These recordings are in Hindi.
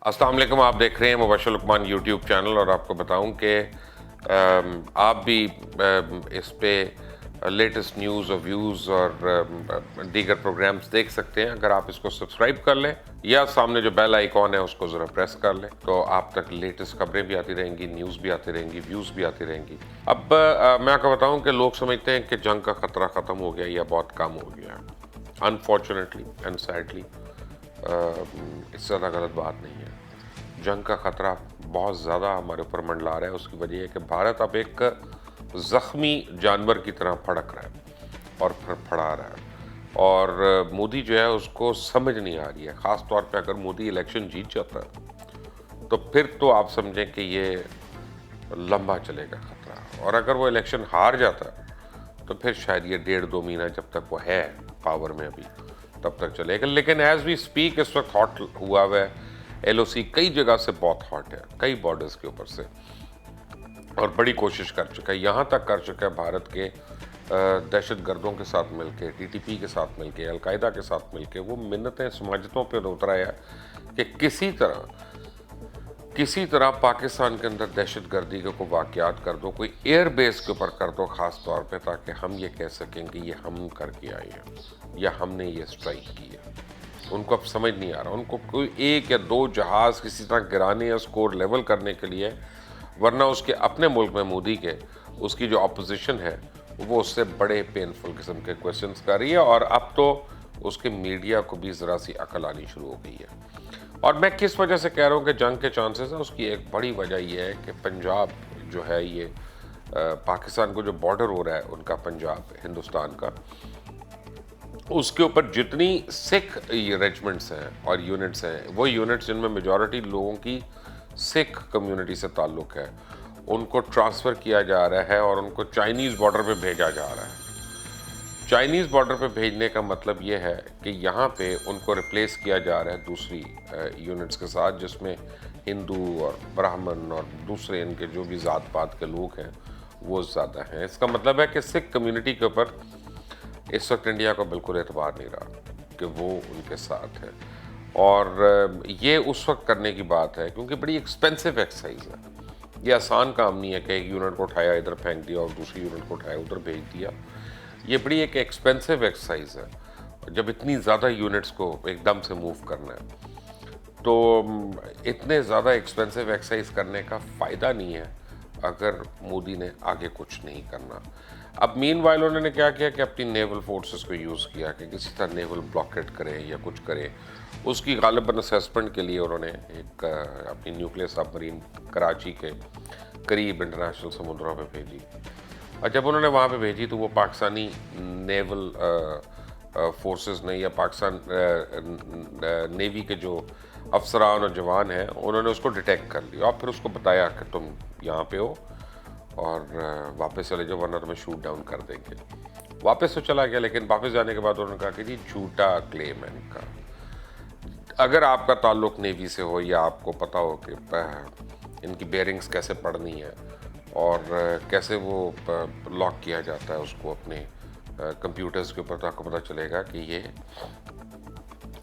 अस्सलाम वालेकुम। आप देख रहे हैं मुबशर लुकमान यूट्यूब चैनल और आपको बताऊं कि आप भी इस पे लेटेस्ट न्यूज़ और व्यूज़ और दीगर प्रोग्राम्स देख सकते हैं अगर आप इसको सब्सक्राइब कर लें या सामने जो बेल आइकॉन है उसको ज़रा प्रेस कर लें तो आप तक लेटेस्ट खबरें भी आती रहेंगी, न्यूज़ भी आती रहेंगी, व्यूज़ भी आती रहेंगी। अब मैं आपको बताऊं कि लोग समझते हैं कि जंग का ख़तरा ख़त्म हो गया या बहुत कम हो गया है। अनफॉर्चुनेटली एंड सैडली इससे ज़्यादा गलत बात नहीं है। जंग का ख़तरा बहुत ज़्यादा हमारे ऊपर मंडला रहा है। उसकी वजह है कि भारत अब एक ज़ख्मी जानवर की तरह फड़क रहा है और फड़फड़ा रहा है और मोदी जो है उसको समझ नहीं आ रही है। ख़ास तौर पे अगर मोदी इलेक्शन जीत जाता है तो फिर तो आप समझें कि ये लंबा चलेगा ख़तरा, और अगर वो इलेक्शन हार जाता है तो फिर शायद ये 1.5-2 महीना जब तक वो है पावर में अभी तब तक चलेगा। लेकिन एज वी स्पीक इस वक्त हॉट हुआ हुआ है। एलओसी कई जगह से बहुत हॉट है, कई बॉर्डर्स के ऊपर से, और बड़ी कोशिश कर चुका है, यहाँ तक कर चुका है भारत के दहशत गर्दों के साथ मिलके, टीटीपी के साथ मिलके, अलकायदा के साथ मिलके वो मिन्नतें समाजतों पर उतरा है कि किसी तरह पाकिस्तान के अंदर दहशत गर्दी के कोई वाक़यात कर दो, कोई एयर बेस के ऊपर कर दो ख़ास तौर पे, ताकि हम ये कह सकें कि ये हम करके आए हैं या हमने ये स्ट्राइक की है। उनको अब समझ नहीं आ रहा, उनको कोई 1 या 2 जहाज़ किसी तरह गिराने या स्कोर लेवल करने के लिए, वरना उसके अपने मुल्क में मोदी के उसकी जो अपोजिशन है वो उससे बड़े पेनफुल किस्म के क्वेश्चंस कर रही है, और अब तो उसके मीडिया को भी ज़रा सी अकल आनी शुरू हो गई है। और मैं किस वजह से कह रहा हूँ कि जंग के चांसेस है, उसकी एक बड़ी वजह यह है कि पंजाब जो है ये पाकिस्तान को जो बॉर्डर हो रहा है उनका, पंजाब हिंदुस्तान का, उसके ऊपर जितनी सिख रेजिमेंट्स हैं और यूनिट्स हैं, वो यूनिट्स जिनमें मेजॉरिटी लोगों की सिख कम्युनिटी से ताल्लुक़ है, उनको ट्रांसफ़र किया जा रहा है और उनको चाइनीज़ बॉर्डर पे भेजा जा रहा है। चाइनीज़ बॉर्डर पे भेजने का मतलब ये है कि यहाँ पे उनको रिप्लेस किया जा रहा है दूसरी यूनिट्स के साथ, जिसमें हिंदू और ब्राह्मण और दूसरे इनके जो भी ज़ात पात के लोग हैं वो ज़्यादा हैं। इसका मतलब है कि सिख कम्युनिटी के ऊपर इस वक्त इंडिया को बिल्कुल एतबार नहीं रहा कि वो उनके साथ है, और ये उस वक्त करने की बात है क्योंकि बड़ी एक्सपेंसिव एक्सरसाइज है। ये आसान काम नहीं है कि एक यूनिट को उठाया इधर फेंक दिया और दूसरी यूनिट को उठाया उधर भेज दिया। ये बड़ी एक एक्सपेंसिव एक्सरसाइज है जब इतनी ज़्यादा यूनिट्स को एकदम से मूव करना है। तो इतने ज़्यादा एक्सपेंसिव एक्सरसाइज करने का फ़ायदा नहीं है अगर मोदी ने आगे कुछ नहीं करना। अब मीनवाइल उन्होंने क्या किया कि अपनी नेवल फोर्सेस को यूज़ किया कि किसी तरह नेवल ब्लॉकेट करें या कुछ करें। उसकी गालिबन असेसमेंट के लिए उन्होंने एक अपनी न्यूक्लियर सबमरीन कराची के करीब इंटरनेशनल समुद्रों पे भेजी, और जब उन्होंने वहाँ पे भेजी तो वो पाकिस्तानी नेवल फोर्सेस ने या पाकिस्तान नेवी के जो अफसरान और जवान हैं उन्होंने उसको डिटेक्ट कर लिया और फिर उसको बताया कि तुम यहाँ पे हो और वापस चले जाओ वरना तुम्हें शूट डाउन कर देंगे। वापस तो चला गया, लेकिन वापस जाने के बाद उन्होंने कहा कि जी झूठा क्लेम है इनका। अगर आपका ताल्लुक़ नेवी से हो या आपको पता हो कि इनकी बेयरिंग्स कैसे पढ़नी है और कैसे वो लॉक किया जाता है उसको अपने कंप्यूटर्स के ऊपर, तो आपको पता चलेगा कि ये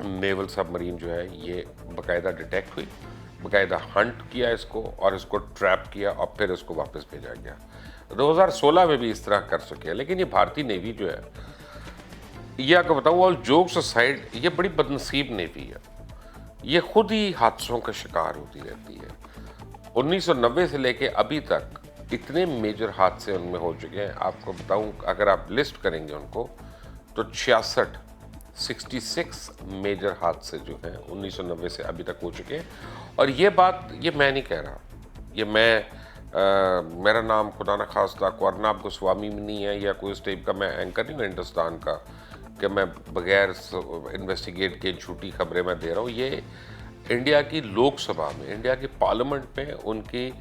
नेवल सबमरीन जो है ये बाकायदा डिटेक्ट हुई, बाकायदा हंट किया इसको और इसको ट्रैप किया और फिर इसको वापस भेजा गया। 2016 में भी इस तरह कर सके हैं। लेकिन ये भारतीय नेवी जो है, ये आपको बताऊँ, ऑल जोक्स असाइड, ये बड़ी बदनसीब नेवी है। ये खुद ही हादसों का शिकार होती रहती है। 1990 से लेके अभी तक इतने मेजर हादसे उनमें हो चुके हैं, आपको बताऊं, अगर आप लिस्ट करेंगे उनको तो 66 मेजर हादसे जो हैं 1990 से अभी तक हो चुके हैं। और ये बात ये मैं नहीं कह रहा, ये मेरा नाम खुदा न खास्ता अर्नब गोस्वामी में नहीं है या कोई इस टाइप का मैं एंकर नहीं हूँ हिंदुस्तान का कि मैं बगैर इन्वेस्टिगेट के झूठी खबरें मैं दे रहा हूँ। ये इंडिया की लोकसभा में, इंडिया की पार्लियामेंट में उनकी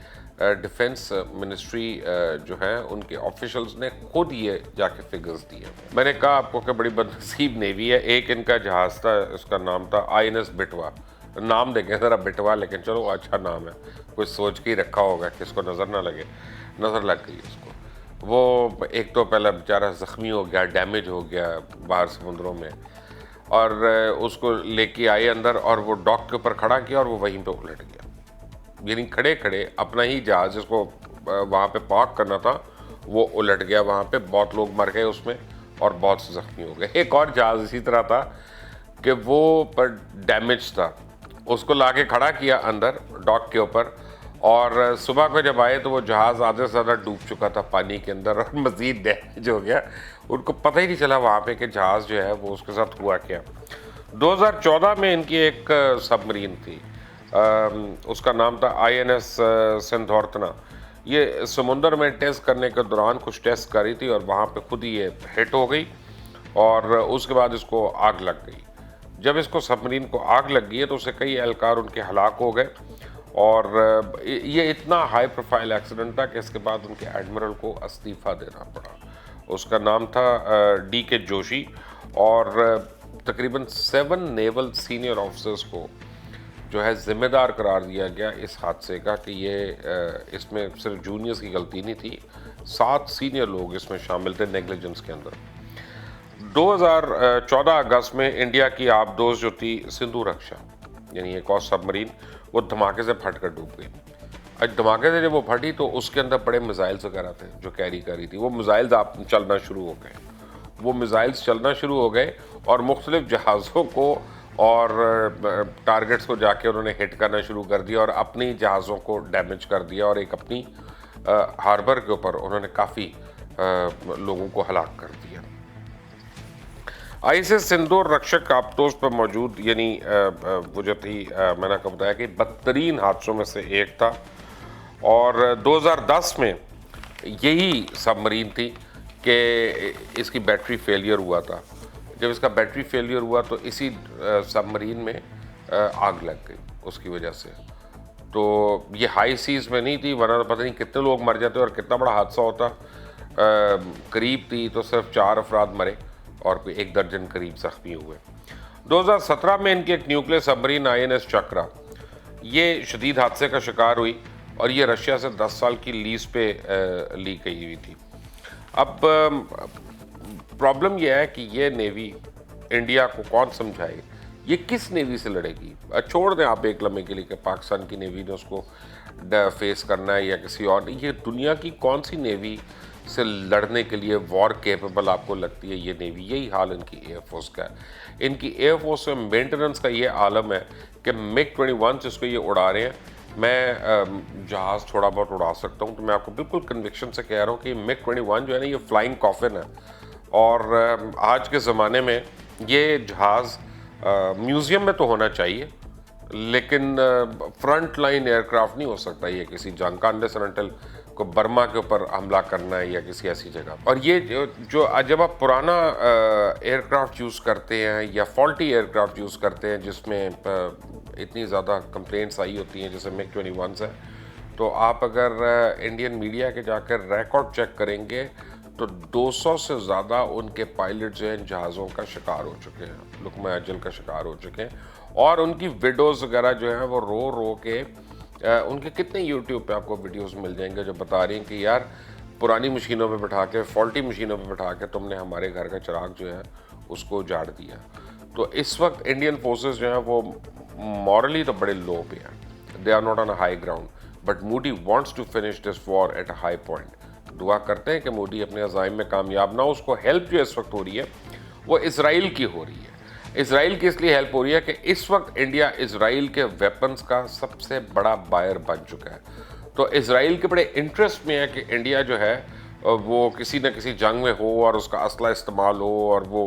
डिफेंस मिनिस्ट्री जो है उनके ऑफिशियल्स ने खुद ये जाके फिगर्स दिए। मैंने कहा आपको कि बड़ी बदनसीब नेवी है। एक इनका जहाज़ था, उसका नाम था INS बिटवा, नाम देखें ज़रा बिटवा, लेकिन चलो अच्छा नाम है, कुछ सोच के ही रखा होगा कि इसको नज़र ना लगे, नज़र लग गई उसको। वो एक तो पहले बेचारा ज़ख्मी हो गया, डैमेज हो गया बाहर समुद्रों में, और उसको लेके आए अंदर और वो डॉक के ऊपर खड़ा किया और वो वहीं पे उलट गया। यानी खड़े खड़े अपना ही जहाज़ जिसको वहाँ पे पार्क करना था वो उलट गया वहाँ पे, बहुत लोग मर गए उसमें और बहुत से ज़ख्मी हो गए। एक और जहाज़ इसी तरह था कि वो पर डैमेज था, उसको लाके खड़ा किया अंदर डॉक के ऊपर और सुबह को जब आए तो वो जहाज़ आधे से ज़्यादा डूब चुका था पानी के अंदर और मज़ीद डैमेज हो गया। उनको पता ही नहीं चला वहाँ पे कि जहाज़ जो है वो उसके साथ हुआ क्या। 2014 में इनकी एक सबमरीन थी, उसका नाम था INS सिंधोर्थना। ये समुंदर में टेस्ट करने के दौरान कुछ टेस्ट कर रही थी और वहाँ पे खुद ही ये हिट हो गई और उसके बाद इसको आग लग गई। जब इसको सबमरीन को आग लग गई है तो उससे कई एहलकार उनके हलाक हो गए और ये इतना हाई प्रोफाइल एक्सीडेंट था कि इसके बाद उनके एडमिरल को इस्तीफ़ा देना पड़ा। उसका नाम था DK जोशी और तकरीबन 7 नेवल सीनियर ऑफिसर्स को जो है ज़िम्मेदार करार दिया गया इस हादसे का कि ये इसमें सिर्फ जूनियर्स की गलती नहीं थी, 7 सीनियर लोग इसमें शामिल थे नेग्लिजेंस के अंदर। 2014 अगस्त में इंडिया की आबदोज़ जो थी सिंधु रक्षा यानी एक और सबमरीन, वो धमाके से फट कर डूब गई। आज धमाके से जब वो फटी तो उसके अंदर बड़े मिसाइल्स वगैरह थे जो कैरी कर रही थी, वो मिसाइल्स आप चलना शुरू हो गए, वो मिसाइल्स चलना शुरू हो गए और मुख्तलिफ जहाज़ों को और टारगेट्स को जाके उन्होंने हिट करना शुरू कर दिया और अपनी जहाज़ों को डैमेज कर दिया और एक अपनी हार्बर के ऊपर उन्होंने काफ़ी लोगों को हलाक कर दिया। ISS सिंधु रक्षक आबदोज़ पर मौजूद यानी वो जो थी मैंने आपको बताया कि बदतरीन हादसों में से एक था और 2010 में यही सबमरीन थी कि इसकी बैटरी फेलियर हुआ था। जब इसका बैटरी फेलियर हुआ तो इसी सबमरीन में आग लग गई उसकी वजह से। तो ये हाई सीज़ में नहीं थी वरना पता नहीं कितने लोग मर जाते और कितना बड़ा हादसा होता। करीब थी तो सिर्फ 4 अफराद मरे और कोई 1 दर्जन करीब ज़ख्मी हुए। 2017 में इनकी एक न्यूक्लियर सबमरीन INS चक्रा ये शदीद हादसे का शिकार हुई और ये रशिया से 10 साल की लीज पे ली गई हुई थी। अब प्रॉब्लम यह है कि ये नेवी इंडिया को कौन समझाए, ये किस नेवी से लड़ेगी। छोड़ दें आप एक लम्हे के लिए कि पाकिस्तान की नेवी ने उसको फेस करना है या किसी और, ये दुनिया की कौन सी नेवी से लड़ने के लिए वॉर केपेबल आपको लगती है ये नेवी। यही हाल इनकी एयरफोर्स का है। इनकी एयरफोर्स में मेंटेनेंस का ये आलम है कि MiG-21 जिसको ये उड़ा रहे हैं, मैं जहाज़ थोड़ा बहुत उड़ा सकता हूँ तो मैं आपको बिल्कुल कन्विक्शन से कह रहा हूँ कि MiG-21 जो है ना ये फ्लाइंग कॉफिन है और आज के ज़माने में ये जहाज़ म्यूज़ियम में तो होना चाहिए लेकिन फ्रंट लाइन एयरक्राफ्ट नहीं हो सकता ये किसी जंग का, अनलेस अनटिल को बर्मा के ऊपर हमला करना है या किसी ऐसी जगह। और ये जो जब आप पुराना एयरक्राफ्ट यूज़ करते हैं या फॉल्टी एयरक्राफ्ट यूज़ करते हैं जिसमें इतनी ज़्यादा कंप्लेंट्स आई होती हैं जैसे MiG-21 है, तो आप अगर इंडियन मीडिया के जाकर रिकॉर्ड चेक करेंगे तो 200 से ज़्यादा उनके पायलट जो हैं जहाज़ों का शिकार हो चुके हैं, लुकमा अजल का शिकार हो चुके हैं और उनकी विडोज़ वगैरह जो हैं वो रो रो के उनके कितने यूट्यूब पे आपको वीडियोस मिल जाएंगे जो बता रही हैं कि यार पुरानी मशीनों पे बैठा के, फॉल्टी मशीनों पे बैठा के तुमने हमारे घर का चिराग जो है उसको उजाड़ दिया। तो इस वक्त इंडियन फोर्सेस जो हैं वो मॉरली तो बड़े लो पे हैं, they are not on a high ground, but Modi wants to finish this war at a high point. दुआ करते हैं कि मोदी अपने अज़ाइम में कामयाब ना हो। उसको हेल्प जो इस वक्त हो रही है वो इसराइल की हो रही है। इसराइल की इसलिए हेल्प हो रही है कि इस वक्त इंडिया इसराइल के वेपन्स का सबसे बड़ा बायर बन चुका है। तो इसराइल के बड़े इंटरेस्ट में है कि इंडिया जो है वो किसी न किसी जंग में हो और उसका असला इस्तेमाल हो और वो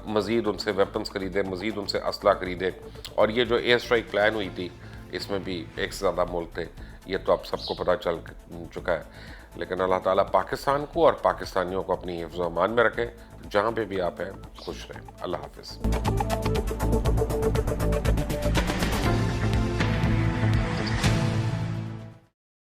मज़ीद उनसे वेपन्स खरीदे, मज़ीद उनसे असला खरीदे। और ये जो एयर स्ट्राइक प्लान हुई थी इसमें भी एक से ज़्यादा मुल्क थे, ये तो अब सबको पता चल चुका है। लेकिन अल्लाह ताला पाकिस्तान को और पाकिस्तानियों को अपनी हिफ्ज़ अमान में रखे। जहाँ पे भी आप हैं खुश रहें। अल्लाह हाफ़िज़।